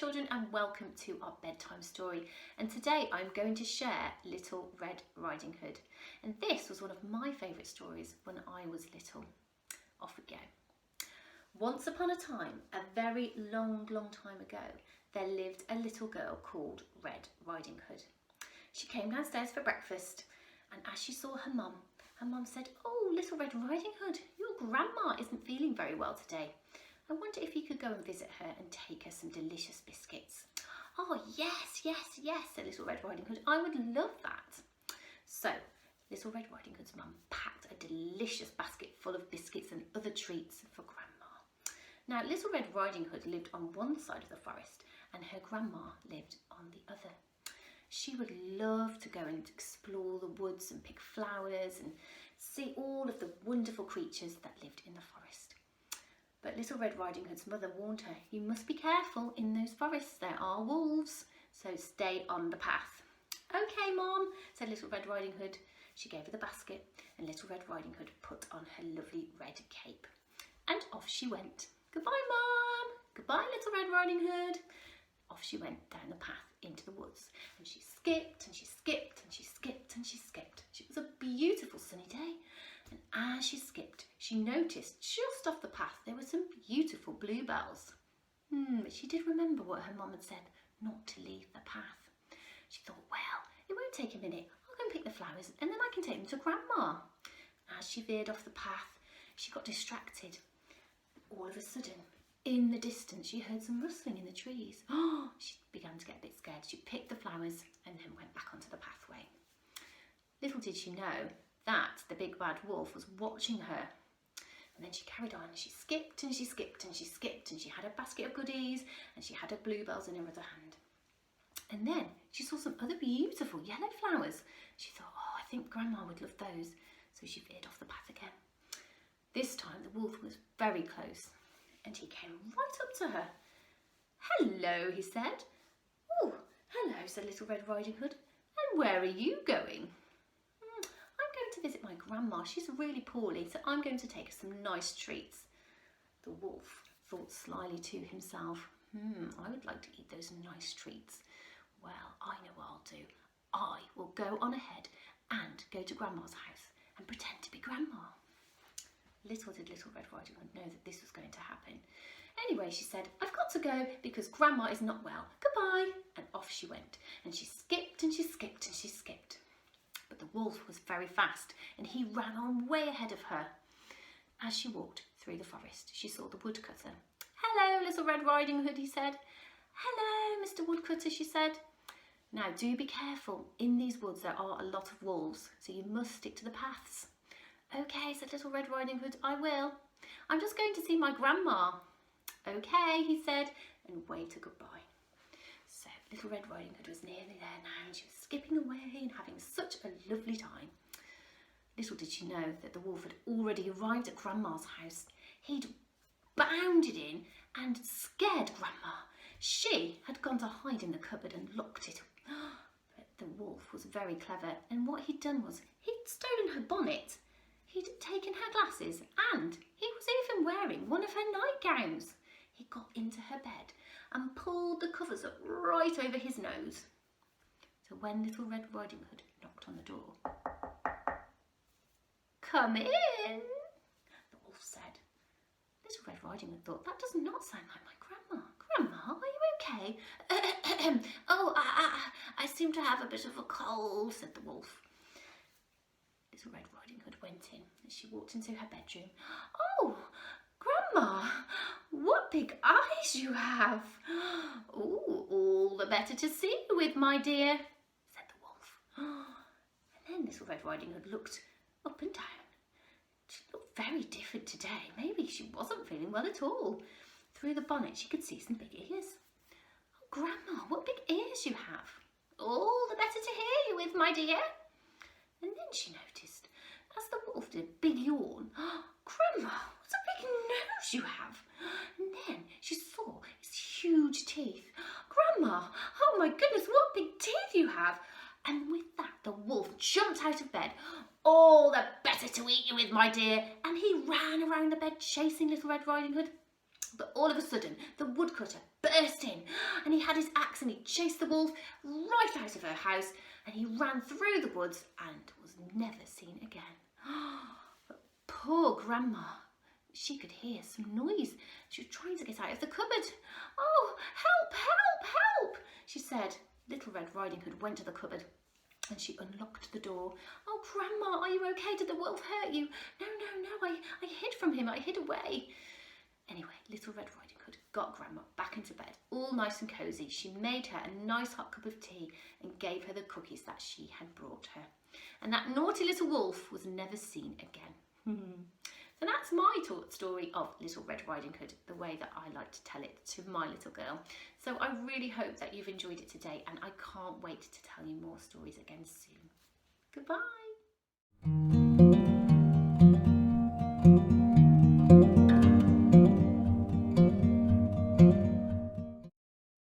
children, and welcome to our bedtime story. And today I'm going to share Little Red Riding Hood. And this was one of my favourite stories when I was little. Off we go. Once upon a time, a very long time ago, there lived a little girl called Red Riding Hood. She came downstairs for breakfast, and as she saw her mum said, "Oh, Little Red Riding Hood, your grandma isn't feeling very well today. I wonder if you could go and visit her and take her some delicious biscuits." "Oh, yes, said Little Red Riding Hood. "I would love that." So, Little Red Riding Hood's mum packed a delicious basket full of biscuits and other treats for Grandma. Now, Little Red Riding Hood lived on one side of the forest and her grandma lived on the other. She would love to go and explore the woods and pick flowers and see all of the wonderful creatures that lived in the forest. But Little Red Riding Hood's mother warned her, "You must be careful in those forests, there are wolves, so stay on the path." "Okay, Mom," said Little Red Riding Hood. She gave her the basket and Little Red Riding Hood put on her lovely red cape. And off she went. "Goodbye, Mom." "Goodbye, Little Red Riding Hood." Off she went down the path into the woods, and she skipped and she skipped and she skipped and she skipped. It was a beautiful sunny day, and as she skipped, she noticed just off the path there were some beautiful bluebells. But she did remember what her mum had said, not to leave the path. She thought, well, it won't take a minute. I'll go and pick the flowers and then I can take them to Grandma. As she veered off the path, she got distracted. All of a sudden, in the distance, she heard some rustling in the trees. She began to get a bit scared. She picked the flowers and then went back onto the pathway. Little did she know that the big bad wolf was watching her. And then she carried on. She skipped and she skipped and she skipped, and she had a basket of goodies and she had her bluebells in her other hand. And then she saw some other beautiful yellow flowers. She thought, "Oh, I think Grandma would love those." So she veered off the path again. This time the wolf was very close, and he came right up to her. "Hello," he said. "Oh, hello," said Little Red Riding Hood. "And where are you going?" "I'm going to visit my grandma. She's really poorly, so I'm going to take her some nice treats." The wolf thought slyly to himself, "I would like to eat those nice treats. Well, I know what I'll do. I will go on ahead and go to Grandma's house and pretend to be Grandma." Little did Little Red Riding Hood know that this was going to happen. Anyway, she said, "I've got to go because Grandma is not well. Goodbye." And off she went. And she skipped and she skipped and she skipped. But the wolf was very fast and he ran on way ahead of her. As she walked through the forest, she saw the woodcutter. "Hello, Little Red Riding Hood," he said. "Hello, Mr. Woodcutter," she said. "Now do be careful. In these woods there are a lot of wolves, so you must stick to the paths." "Okay," said Little Red Riding Hood, "I will. I'm just going to see my grandma." "Okay," he said, and waved her goodbye. So Little Red Riding Hood was nearly there now, and she was skipping away and having such a lovely time. Little did she know that the wolf had already arrived at Grandma's house. He'd bounded in and scared Grandma. She had gone to hide in the cupboard and locked it. But the wolf was very clever, and what he'd done was he'd stolen her bonnet. He'd taken her glasses and he was even wearing one of her nightgowns. He got into her bed and pulled the covers up right over his nose. So when Little Red Riding Hood knocked on the door, "Come in," the wolf said. Little Red Riding Hood thought, "That does not sound like my grandma. Grandma, are you okay?" "Oh, I seem to have a bit of a cold," said the wolf. Little Red Riding Hood went in and she walked into her bedroom. "Oh, Grandma, what big eyes you have." "Oh, all the better to see you with, my dear," said the wolf. And then Little Red Riding Hood looked up and down. She looked very different today. Maybe she wasn't feeling well at all. Through the bonnet she could see some big ears. "Oh, Grandma, what big ears you have." "All the better to hear you with, my dear." And then she noticed, as the wolf did a big yawn, "Grandma, what a big nose you have." And then she saw his huge teeth. "Grandma, oh my goodness, what big teeth you have." And with that, the wolf jumped out of bed. "All the better to eat you with, my dear." And he ran around the bed chasing Little Red Riding Hood. But all of a sudden, the woodcutter burst in, and he had his axe and he chased the wolf right out of her house, and he ran through the woods and was never seen again. But poor Grandma, she could hear some noise. She was trying to get out of the cupboard. "Oh, help, help, help," she said. Little Red Riding Hood went to the cupboard and she unlocked the door. "Oh, Grandma, are you okay? Did the wolf hurt you?" No, I hid from him. I hid away." Anyway, Little Red Riding Hood got Grandma back into bed, all nice and cosy. She made her a nice hot cup of tea and gave her the cookies that she had brought her. And that naughty little wolf was never seen again. So that's my story of Little Red Riding Hood, the way that I like to tell it to my little girl. So I really hope that you've enjoyed it today, and I can't wait to tell you more stories again soon. Goodbye.